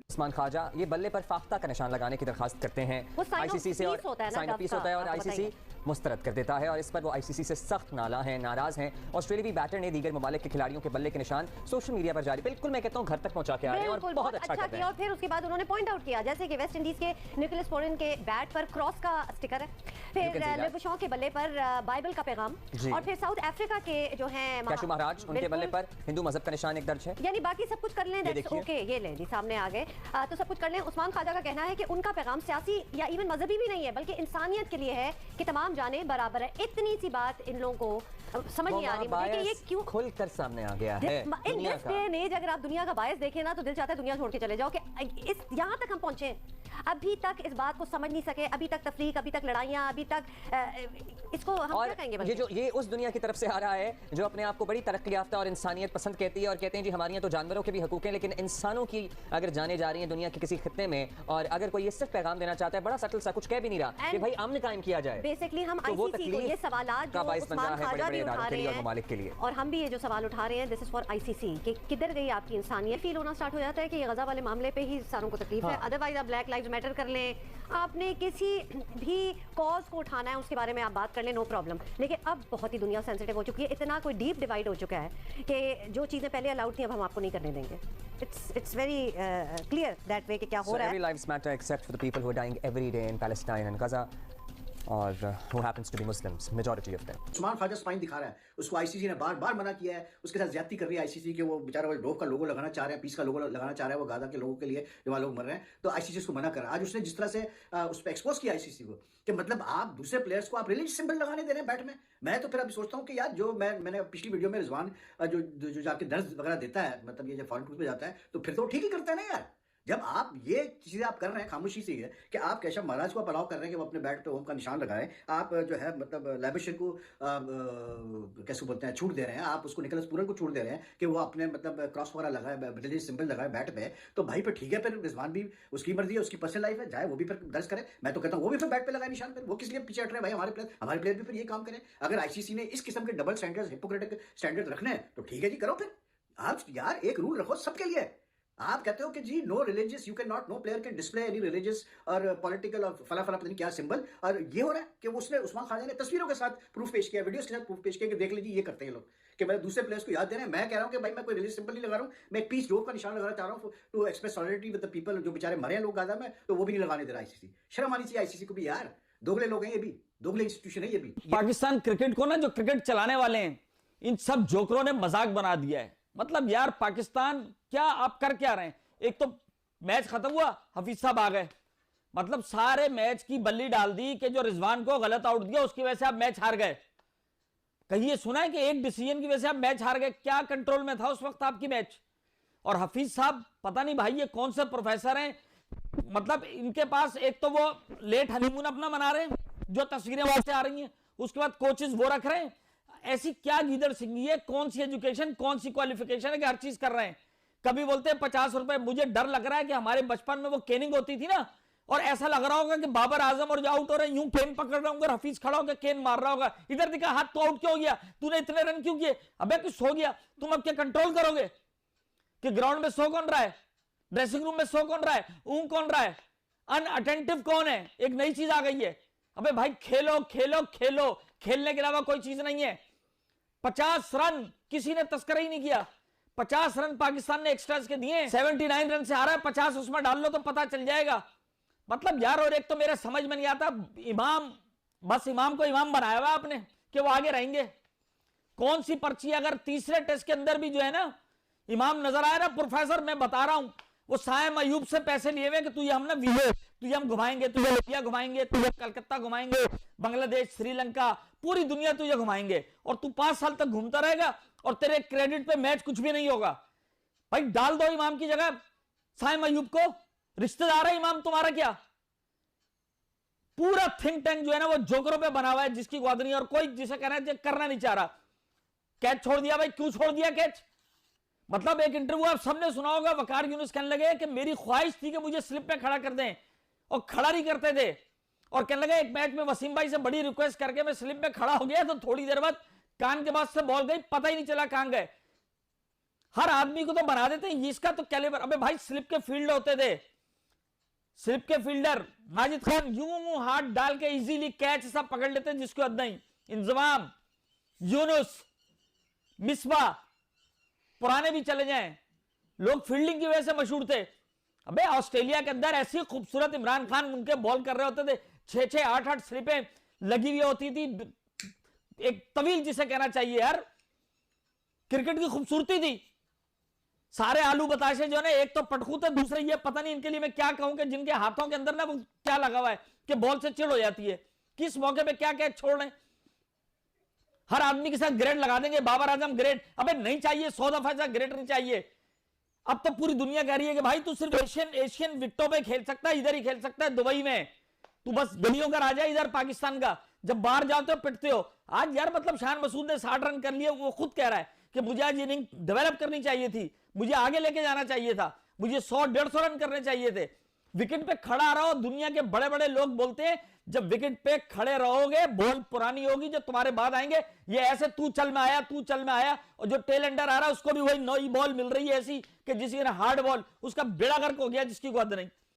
उस्मान ख्वाजा ये बल्ले पर फाख्ता का निशान लगाने की दरखास्त करते हैं आईसीसी से, और साइन ऑफ पीस होता है और आईसीसी मुस्तरद कर देता है और इस पर वो आईसीसी से सख्त नाराज हैं। ऑस्ट्रेलियाई बैटर ने दीगर ममालिक के खिलाड़ियों के बल्ले के निशान सोशल मीडिया पर जारी, बिल्कुल मैं कहता हूँ घर तक पहुंचा के आए और बहुत अच्छा कर रहे हैं। और फिर उसके बाद उन्होंने पॉइंट आउट किया जैसे कि वेस्ट इंडीज के निकोलस पोरेन के बैट पर क्रॉस का स्टिकर है, फिर लिबशॉ के बल्ले पर बाइबल का पैगाम, और फिर साउथ अफ्रीका के जो हैं कैशु महाराज उनके बल्ले पर हिंदू मजहब का निशान एक दर्ज है। यानी बाकी सब कुछ कर लें, ओके ये ले सामने आ गए तो सब कुछ कर लें। उस्मान ख्वाजा का कहना है कि उनका पैगाम सियासी या इवन मजहबी भी नहीं है बल्कि इंसानियत के लिए है कि तमाम जाने बराबर है। इतनी सी बात इन लोगों को समझ नहीं आ रही मुझे कि ये क्यों खुलकर सामने आ गया है। In this day and age अगर आप दुनिया का बायस देखें ना तो दिल चाहता है दुनिया छोड़ के चले जाओ कि इस यहाँ तक हम पहुंचे, अभी तक इस बात को समझ नहीं सके, अभी तक तफरीक, अभी तक लड़ाइयाँ, अभी तक इसको हम क्या कहेंगे। ये उस दुनिया की तरफ से आ रहा है जो अपने आप को बड़ी तरक्की याफ्ता और इंसानियत पसंद कहती है और कहते हैं जी हमारे यहाँ तो जानवरों के भी हकूक हैं, लेकिन इंसानों की अगर जाने जा रही है दुनिया के किसी खित्ते में और अगर कोई ये सिर्फ पैगाम देना चाहता है, बड़ा सटल सा कुछ कह भी नहीं रहा कि भाई अमन कायम किया जाए। बेसिकली हम आईसीसी को ये सवालात जो उस्मान ख्वाजा भी उठा रहे हैं ममालिक के लिए और हम भी ये जो सवाल उठा रहे हैं, दिस इज फॉर आईसीसी कि किधर गई आपकी इंसानियत। फील होना स्टार्ट हो जाता है कि गजा वाले मामले पे ही सारों को तकलीफ है, अदरवाइज आप ब्लैक लाइव्स मैटर कर लें, आपने किसी भी कॉज को उठाना है उसके बारे में आप बात कर लें, नो प्रॉब्लम। लेकिन अब बहुत ही दुनिया सेंसिटिव हो चुकी है, इतना कोई डीप डिवाइड हो चुका है कि जो चीज़ें पहले अलाउड थी अब हम आपको नहीं करने देंगे। It's very clear that way कि क्या हो रहा है। Every lives matter except for the people who are dying every day in Palestine and Gaza. और who happens to be Muslims, majority of them. Usman Khawaja spine दिखा रहा है, उसको आईसीसी ने बार बार मना किया है, उसके साथ ज्यादती कर रही है आईसीसी के, वो बेचारा वो डोव का लोगो लगाना चाह रहे हैं, पीस का लोगो लगाना चाह रहा है वो गाजा के लोगों के लिए जो वहाँ लोग मर रहे हैं, तो आईसीसी उसको मना कर रहा है। आज उसने जिस तरह से उस पर एक्सपोज किया आईसीसी को कि मतलब आप दूसरे प्लेयर्स को आप रिलीजियस सिंबल लगाने दे रहे हैं बैट में। मैं तो फिर अभी सोचता हूँ कि यार जो मैंने पिछली वीडियो में रिजवान जो जाके दर्ज वगैरह देता है, मतलब ये जब फॉरेन टूर पे जाता है तो फिर तो ठीक ही करता है ना यार। जब आप ये चीजें आप कर रहे हैं खामोशी से है कि आप केशव महाराज को अलाउ कर रहे हैं कि वो अपने बैट पे ओम का निशान लगाएं, आप जो है मतलब लैबिशन को कैसे बोलते हैं छूट दे रहे हैं, आप उसको निकोलस पूरन को छूट दे रहे हैं कि वो अपने मतलब क्रॉस वगैरह लगाए, रिलीजियस सिंबल लगाए बैट पे, तो भाई पे ठीक है, फिर रिजवान भी उसकी मर्जी है, उसकी पर्सनल लाइफ है, चाहे वो भी फिर दर्ज करे। मैं तो कहता हूँ वो भी फिर बैट पे लगाए निशान पर, वो किस लिए पीछे हट रहे हैं भाई, हमारे प्लेयर भी फिर ये काम करें। अगर आईसीसी ने इस किस्म के डबल स्टैंडर्ड हिपोक्रेटिक स्टैंडर्ड रखने हैं तो ठीक है जी, करो फिर। आप यार एक रूल रखो सबके लिए। आप कहते हो कि जी no religious, you can not, no player can display any religious और पॉलिटिकल और फला फला पता नहीं क्या सिंबल, और ये हो रहा है कि उसने उस्मान ख्वाजा ने तस्वीरों के साथ प्रूफ पेश किया, वीडियोस के साथ प्रूफ पेश किया कि देख लीजिए ये करते हैं लोग, कि मैं दूसरे प्लेयर्स को याद दे रहे हैं। मैं कह रहा हूं कि भाई मैं कोई रिलीजियस सिंबल नहीं लगा रहा हूं, मैं एक पीस डोव का निशान लगाना चाह रहा हूं to express solidarity with the people, जो बेचारे मरे हैं लोग गाजा में, तो वो भी नहीं लगाने दे रहा आईसीसी। शर्म आनी चाहिए आईसीसी को भी यार, दोगले लोग हैं ये भी, दोगले इंस्टीट्यूशन है ये भी। पाकिस्तान क्रिकेट को ना जो क्रिकेट चलाने वाले हैं इन सब जोकरों ने मजाक बना दिया है। मतलब यार पाकिस्तान क्या आप कर क्या रहे हैं? एक तो मैच खत्म हुआ, हफीज साहब आ गए, मतलब सारे मैच की बल्ली डाल दी कि जो रिजवान को गलत आउट दिया उसकी वजह से आप मैच हार गए। कहीं ये सुना है कि एक डिसीजन की वजह से आप मैच हार गए? क्या कंट्रोल में था उस वक्त आपकी मैच? और हफीज साहब पता नहीं भाई ये कौन से प्रोफेसर हैं, मतलब इनके पास एक तो वो लेट हनीमून अपना मना रहे हैं जो तस्वीरें वहां से आ रही हैं, उसके बाद कोचेस वो रख रहे हैं। ऐसी क्या गीदड़ सिंगी है, कौन सी एजुकेशन, कौन सी क्वालिफिकेशन है कि हर चीज कर रहे हैं? कभी बोलते हैं 50 रुपए, मुझे डर लग रहा है कि हमारे बचपन में वो केनिंग होती थी ना, और ऐसा लग रहा होगा कि बाबर आजम और जो आउट हो रहे हैं यूं केन पकड़ रहा होगा, हफीज खड़ा होकर केन मार रहा होगा, इधर दिखा हाथ तो आउट क्यों हो गया, तूने इतने रन क्यों किए, अबे कुछ हो गया। तुम अब क्या कंट्रोल करोगे कि ग्राउंड में सो कौन रहा है, ड्रेसिंग रूम में सो कौन रहा है, ऊंग कौन रहा है, अनअटेंटिव कौन है? एक नई चीज आ गई है। अबे भाई खेलो खेलो खेलो, खेलने के अलावा कोई चीज नहीं है। 50 रन किसी ने तस्करा ही नहीं किया, 50 रन पाकिस्तान ने एक्स्ट्रास के दिए, 79 रन से आ रहा है, 50 उसमें डाल लो तो पता चल जाएगा। मतलब यार, और एक तो मेरे समझ में नहीं आता, इमाम, बस इमाम को इमाम बनाया हुआ आपने कि वो आगे रहेंगे। कौन सी पर्ची, अगर तीसरे टेस्ट के अंदर भी जो है ना इमाम नजर आया ना, प्रोफेसर मैं बता रहा हूं, वो सायम अयूब से पैसे लिए हुए कि तू ये हम ना तुझे हम घुमाएंगे, तुझे इंडिया घुमाएंगे, तुझे कलकत्ता घुमाएंगे, बांग्लादेश, श्रीलंका, पूरी दुनिया तुझे घुमाएंगे, और तू 5 साल तक घूमता रहेगा और तेरे क्रेडिट पे मैच कुछ भी नहीं होगा। भाई डाल दो इमाम की जगह सायम अयूब को, रिश्तेदार है इमाम तुम्हारा क्या? पूरा थिंक टैंक जो है ना वो जोकरों पे बना हुआ है जिसकी ग्वाद नहीं, और कोई जिसे करना नहीं चाह रहा। कैच छोड़ दिया भाई, क्यों छोड़ दिया कैच? मतलब एक इंटरव्यू आप सबने सुना होगा, वकार यूनुस कहने लगे कि मेरी ख्वाहिश थी कि मुझे स्लिप पे खड़ा कर दें, और खड़ा नहीं करते थे, और कहने लगे एक मैच में वसीम भाई से बड़ी रिक्वेस्ट करके मैं स्लिप पे खड़ा हो गया, तो थोड़ी देर बाद कान के पास से बॉल गई, पता ही नहीं चला कहां गए। हर आदमी को तो बना देते हैं, इसका तो कैलिबर। अबे भाई स्लिप के फील्ड होते थे, स्लिप के फील्डर माजिद खान यूं हाथ डाल के इजीली कैच सब पकड़ लेते हैं जिसको नहीं। इंजमाम, यूनुस, मिसबा, पुराने भी चले जाएं, लोग फील्डिंग की वजह से मशहूर थे। अबे ऑस्ट्रेलिया के अंदर ऐसी खूबसूरत इमरान खान उनके बॉल कर रहे होते थे, 6-6, 8-8 स्लिपें लगी हुई होती थी, एक तवील जिसे कहना चाहिए यार, क्रिकेट की खूबसूरती थी। सारे आलू बताशे जो है एक तो पटखू थे, दूसरे ये पता नहीं इनके लिए मैं क्या कहूं कि जिनके हाथों के अंदर ना वो क्या लगा हुआ है कि बॉल से चिड़ हो जाती है, किस मौके पे क्या क्या छोड़ रहे। हर आदमी के साथ ग्रेड लगा देंगे, बाबर आजम ग्रेड। अबे नहीं चाहिए, 100 दफा ऐसा ग्रेड नहीं चाहिए। अब तो पूरी दुनिया कह रही है कि भाई तू सिर्फ एशियन विकेटों पे खेल सकता है, इधर ही खेल सकता है दुबई में, तू बस गलियों का राजा इधर पाकिस्तान का, जब बाहर जाते हो पिटते हो। आज यार मतलब शान मसूद ने 60 रन कर लिए, वो खुद कह रहा है कि मुझे आज इनिंग डेवलप करनी चाहिए थी, मुझे आगे लेके जाना चाहिए था, मुझे 100-150 रन करने चाहिए थे। विकेट पे खड़ा रहो। दुनिया के बड़े बड़े लोग बोलते हैं जब विकेट पे खड़े रहोगे बॉल पुरानी होगी, जो तुम्हारे बाद आएंगे ये ऐसे तू चल में आया, तू चल में आया, और जो टेल एंडर आ रहा है उसको भी वही नई बॉल मिल रही है ऐसी कि जिसकी हार्ड बॉल, उसका बेड़ा गर्क हो गया जिसकी गोद नहीं।